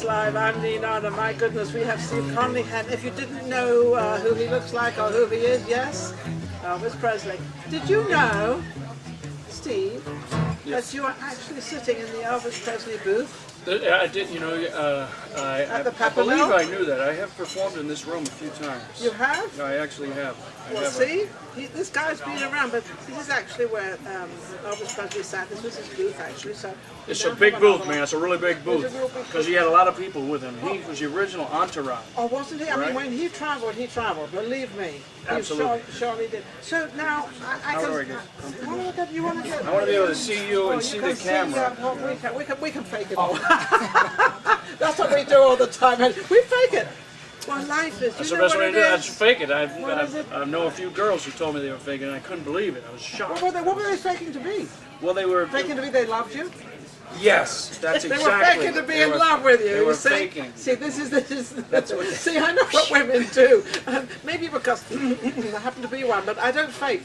Live, I'm Ninon, and my goodness, we have Steve Connoly. And if you didn't know who he looks like or who he is, yes, Elvis Presley. Did you know, Steve, that you are actually sitting in the Elvis Presley booth? I did, you know, I believe I knew that. I have performed in this room a few times. You have? No, I actually have. Well, see, this guy's been around, but this is actually where Elvis Presley sat. This was his booth, actually. So it's a big booth, man. It's a really big booth. Because he had a lot of people with him. He was the original entourage. Oh, wasn't he? I Right? mean, when he traveled, believe me. Absolutely. He surely did. So now, How do I get? You want to get? I want to be able to see you and see the camera. We can fake it all. That's what we do all the time. And we fake it. Well, life is. That's the best way to do it. That's fake it. I know a few girls who told me they were faking, and I couldn't believe it. I was shocked. What were they faking to be? Well, they were faking to be they loved you. Yes, that's exactly. They were faking to be in love with you. They were see? faking. See, this is. That's what. See, I know what women do. Maybe because I happen to be one, but I don't fake.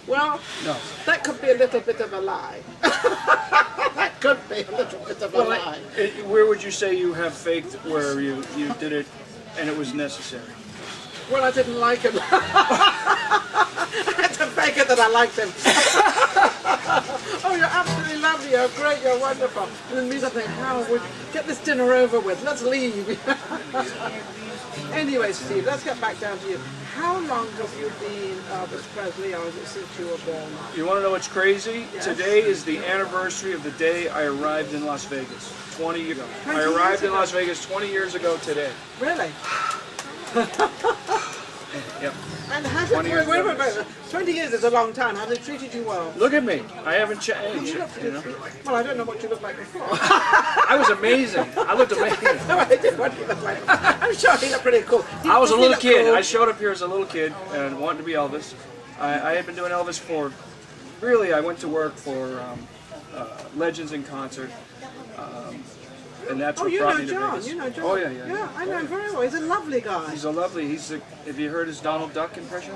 Well, no. That could be a little bit of a lie. That could be a little bit of a lie. Where would you say you have faked where you did it and it was necessary? Well, I didn't like him. I had to fake it that I liked him. Oh, you're absolutely lovely, you're great, you're wonderful. And then me, I think, how would get this dinner over with? Let's leave. Anyway, Steve, let's get back down to you. How long have you been Elvis Presley, or is it since you were born? You want to know what's crazy? Yes. Today is the anniversary of the day I arrived in Las Vegas, 20 years ago. 20 I arrived years in ago. Las Vegas 20 years ago today. Really? Yep. And has it, 20 years is a long time. Has it treated you well? Look at me. I haven't changed. You know? Well, I don't know what you looked like before. I was amazing. I looked amazing. No, I didn't what you looked like. I'm sure he looked pretty cool. I was a little kid. Cool? I showed up here as a little kid and wanted to be Elvis. I had been doing Elvis for, really, I went to work for Legends in Concert. And that's what brought me to Vegas. You know John. Oh, yeah. Yeah, I know him very well. He's a lovely guy. He's a lovely, have you heard his Donald Duck impression?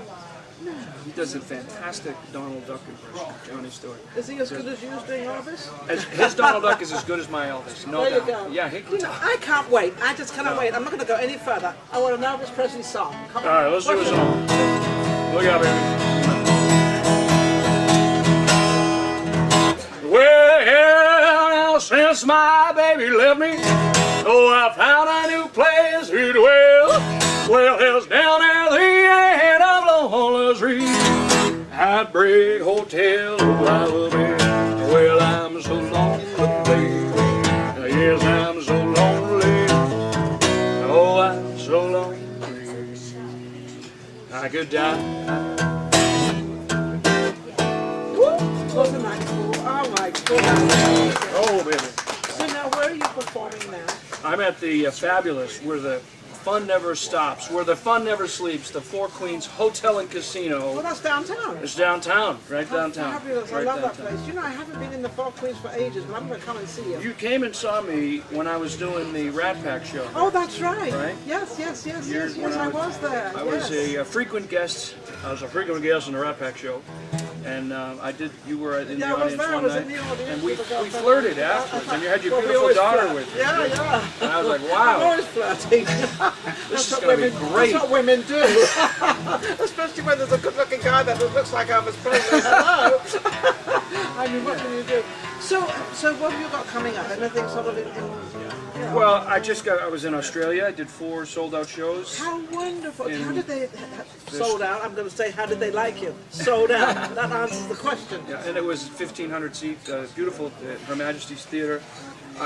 No. He does a fantastic Donald Duck impression, Johnny Stewart. Is he as good as you doing Elvis? His Donald Duck is as good as my Elvis, no there doubt. You go. Yeah, I can't wait. I just cannot wait. I'm not going to go any further. I want an Elvis Presley song. Come on. All right, let's do a song. Look out, baby. Well, since my baby left me, oh, I found a new place to dwell. Well, it's down at the end of Lonely Street, Heartbreak Hotel, oh, I will be. Well, I'm so lonely, baby. Yes, I'm so lonely. Oh, I'm so lonely. I could die. Wasn't that cool? Oh my goodness. Oh, baby. So now where are you performing now? I'm at the Fabulous, where the fun never stops, where the fun never sleeps, the Four Queens Hotel and Casino. Well, that's downtown. It's downtown, right downtown. Fabulous. Right I love downtown. that place. You know, I haven't been in the Four Queens for ages, but I'm going to come and see you. You came and saw me when I was doing the Rat Pack show. Oh, that's right. Right? Yes, I was there. I was a frequent guest. I was a frequent guest on the Rat Pack show. And you were in the audience one night, and we flirted afterwards, and you had your beautiful daughter with you. Yeah. And I was like, I'm wow, always flirting. this is going to be great. That's what women do. Especially when there's a good-looking guy that looks like Elvis Presley. Hello. I mean, what can you do? So what have you got coming up? Anything sort of Well, I was in Australia. I did 4 sold-out shows. How wonderful. How did they, sold out, I'm going to say, how did they like you? Sold out. That answers the question. Yeah, and it was 1,500 seats, beautiful at Her Majesty's Theatre.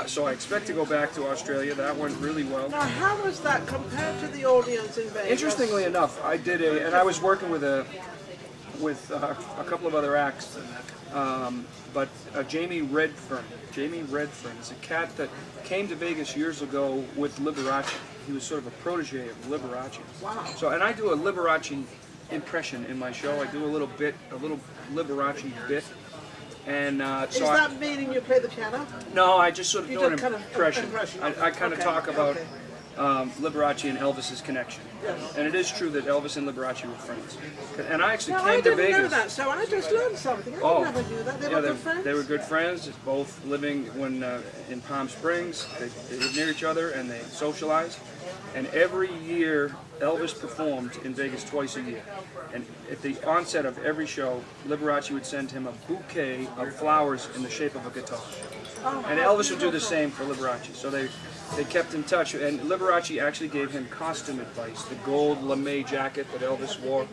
So I expect to go back to Australia. That went really well. Now, how was that compared to the audience in Vegas? Interestingly enough, I did and I was working with a couple of other acts, but Jamie Redfern. Jamie Redfern is a cat that came to Vegas years ago with Liberace. He was sort of a protege of Liberace. Wow. So, and I do a Liberace impression in my show. I do a little Liberace bit. And Is that meaning you play the piano? No, I just sort of do an kind of impression. I kind of talk about Liberace and Elvis's connection. Yes. And it is true that Elvis and Liberace were friends. And I actually No, came I to didn't Vegas. know that, so I just learned something. I never knew that. They were good friends? They were good friends, both living in Palm Springs. They lived near each other and they socialized. And every year, Elvis performed in Vegas twice a year. And at the onset of every show, Liberace would send him a bouquet of flowers in the shape of a guitar. Oh, And Elvis would do the same for Liberace. So they kept in touch. And Liberace actually gave him costume advice. The gold lame jacket that Elvis wore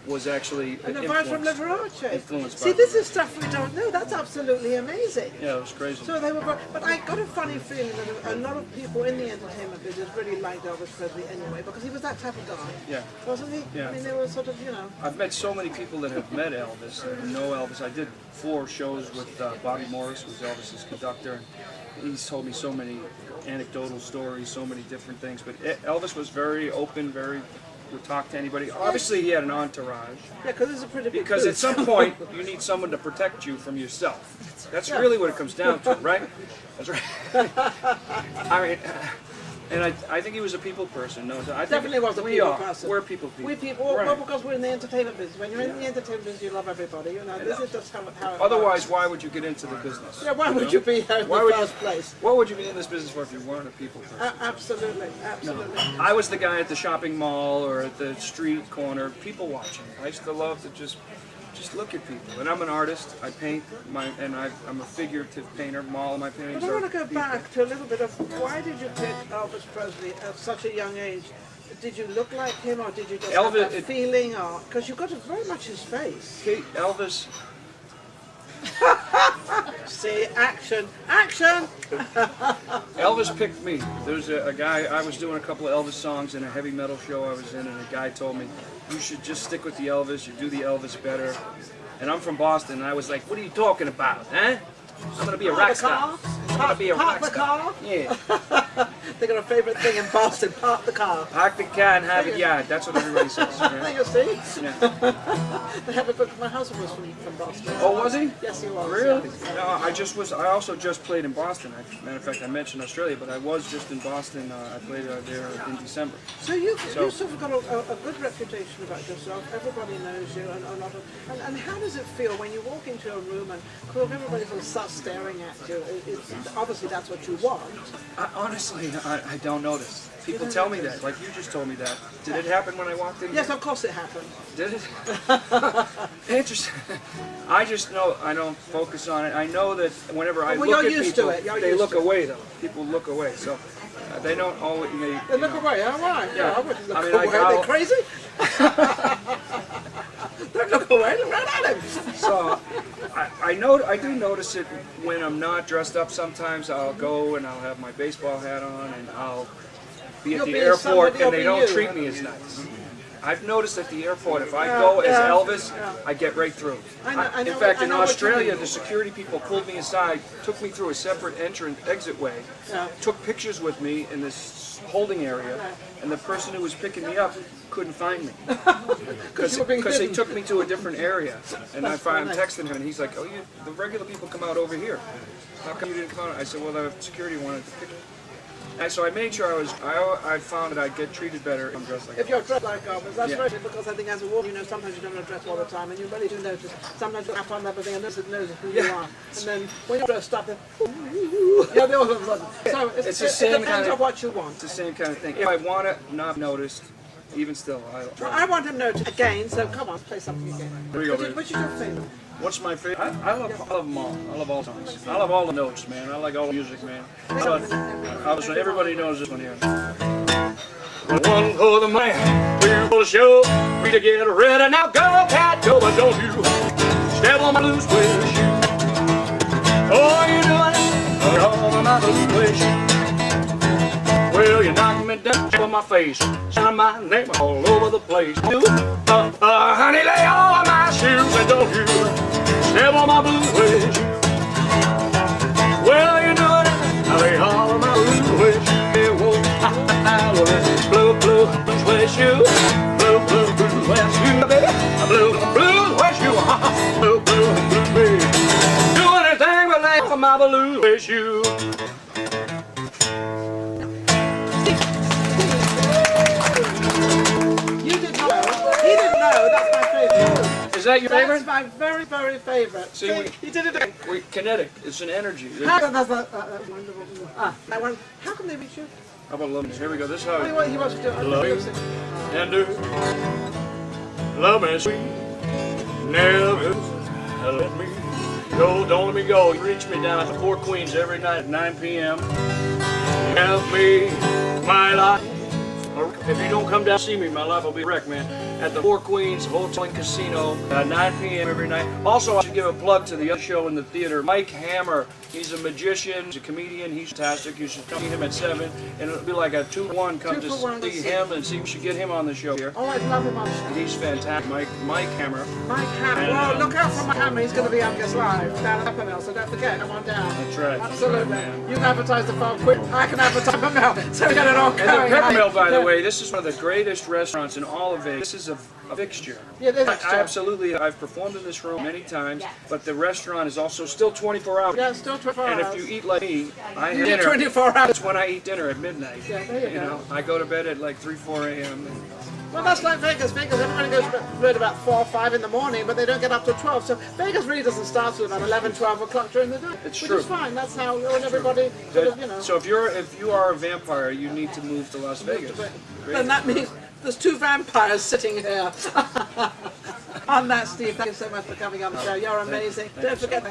was actually an advice from Liberace. Influenced See, by this is stuff we don't know. That's absolutely amazing. Yeah, it was crazy. So they were, but I got a funny feeling that a lot of people in the entertainment business really liked Elvis Presley anyway, because he was that type of guy. Yeah. Wasn't he? Yeah. I mean, they were sort of, you know. I've met so many people that have met Elvis and know Elvis. I did 4 shows with Bobby Morris, who was Elvis's conductor. And he's told me so many anecdotal stories, so many different things. But Elvis was very open, would talk to anybody. Obviously, he had an entourage. Yeah, because it's a pretty big Because booth. at some point, you need someone to protect you from yourself. That's really what it comes down to, right? That's right. I mean, and I think he was a people person. No, I think Definitely was a we people are. person. We're people. We people, Right. well, because we're in the entertainment business. When you're in the entertainment business, you love everybody. You know, this is just how it Otherwise, works. why would you get into the business? Yeah, why would you be here in Why the would first place? What would you be in this business for if you weren't a people person? Absolutely, absolutely. I was the guy at the shopping mall or at the street corner, people watching. I used to love to just look at people. And I'm an artist. I paint, I'm a figurative painter. All my paintings But I are want to go people. back to a little bit of why did you pick Elvis Presley at such a young age? Did you look like him, or did you just have that feeling, or because you got very much his face? Okay, Elvis. See, action, action! Elvis picked me. There's a guy, I was doing a couple of Elvis songs in a heavy metal show I was in, and a guy told me, you should just stick with the Elvis, you do the Elvis better. And I'm from Boston, and I was like, what are you talking about, huh? I'm going to be a rock star. I'm going to be a rock the star. car? Yeah. They got a favourite thing in Boston, park the car. Park the car and have it yard. That's what everybody says. Right? You see? Yeah. They have a book. My husband was from Boston. Oh, was he? Yes, he was. Really? Yeah. No, I also just played in Boston. Matter of fact, I mentioned Australia, but I was just in Boston. I played there in December. So you sort of got a good reputation about yourself. Everybody knows you, and a lot of. And how does it feel when you walk into a room and everybody sort of starts staring at you? Obviously, that's what you want. Honestly, I don't notice. People tell me that, like you just told me that. Did it happen when I walked in? Yes, of course it happened. Did it? Interesting. I just know I don't focus on it. I know that whenever I look at people, they look away though. People look away, so they don't always. They look away. All right. Yeah. I wouldn't look I mean, away. They're crazy. Don't look away. Look right at him. So I do notice it when I'm not dressed up. Sometimes I'll go and I'll have my baseball hat on and I'll be at the airport and they don't treat me as nice. I've noticed at the airport, if I go as Elvis, I get right through. In fact, in Australia, the security people pulled me aside, took me through a separate exit way, took pictures with me in this holding area, and the person who was picking me up couldn't find me because they took me to a different area. And I'm texting him, and he's like, "Oh, the regular people come out over here. How come you didn't come out?" I said, "Well, the security wanted to pick me." And so I made sure I found that I get treated better if I'm dressed like If you're dressed like Elvis, that's right, because I think as a woman, sometimes you don't dress all the time, and you really do notice, sometimes you have on everything, and this knows who you are. And then when you're dressed up, then, they all of a sudden. So it depends on what you want. It's the same kind of thing. If I want it not noticed, even still, I'll try. Well, I want him noticed again, so come on, play something again. Here we go, baby. Which is your favorite? What's my favorite? I love them all. I love all songs. I love all the notes, man. I like all the music, man. But obviously, everybody knows this one here. One for the man, two for the show. Free to get ready now, go cat, go, but don't you step on my blue suede shoe. Oh, you doing it? All on my blue suede shoe. Well, you knock me down on my face, sign my name all over the place. Honey, lay all of my shoes and don't you step on my blue suede shoe. Well, you know it, I lay all of my blue suede shoe. Blue, blue, blue suede shoe. Blue, blue, blue suede shoe, baby. Blue, blue suede shoe. Blue, blue, blue, baby. Do anything but lay off my blue suede shoe. No, that's my favorite. Is that your favorite? That's my very, very favorite. See, you did it again. we kinetic. It's an energy. How come they reach you? How about love me? Here we go. This is how What he wants to do. love me tender, love me sweet, never let me go. Don't let me go. You reach me down at the Four Queens every night at 9 p.m. Help me, my life. If you don't come down and see me, my life will be wrecked, man. At the Four Queens Hotel Casino at 9 p.m. every night. Also, I should give a plug to the other show in the theater. Mike Hammer, he's a magician, he's a comedian, he's fantastic. You should come meet him at 7, and it'll be like a 2-1. Come to see him and see. We should get him on the show here. Oh, I'd love him on the show. He's fantastic. Mike Hammer. Mike Hammer. Well, look out for Mike Hammer. He's going to be on Guest Live down at Upper Mill, so don't forget, come on down. That's right. Absolutely. You can advertise the phone quick. I can advertise Upper Mill. So we got it all going. And the Pepper Mill, by the way, this is one of the greatest restaurants in all of Vegas. This is a fixture. Yeah, this is I've performed in this room many times, but the restaurant is also still 24 hours. Yeah, still 24 hours. And if you eat like me, I have eat dinner. 24 hours. That's when I eat dinner at midnight. Yeah, there you go. know, I go to bed at like 3-4 a.m. Well, that's like Vegas. Everybody goes to bed about 4 or 5 in the morning, but they don't get up till 12. So Vegas really doesn't start till about 11, 12 o'clock during the day. It's which true. is fine. That's how everybody sort of, you know. So if you are a vampire, you need to move to Las Vegas. Then that means there's 2 vampires sitting here. On that, Steve, thank you so much for coming on the show. You're amazing. Don't forget.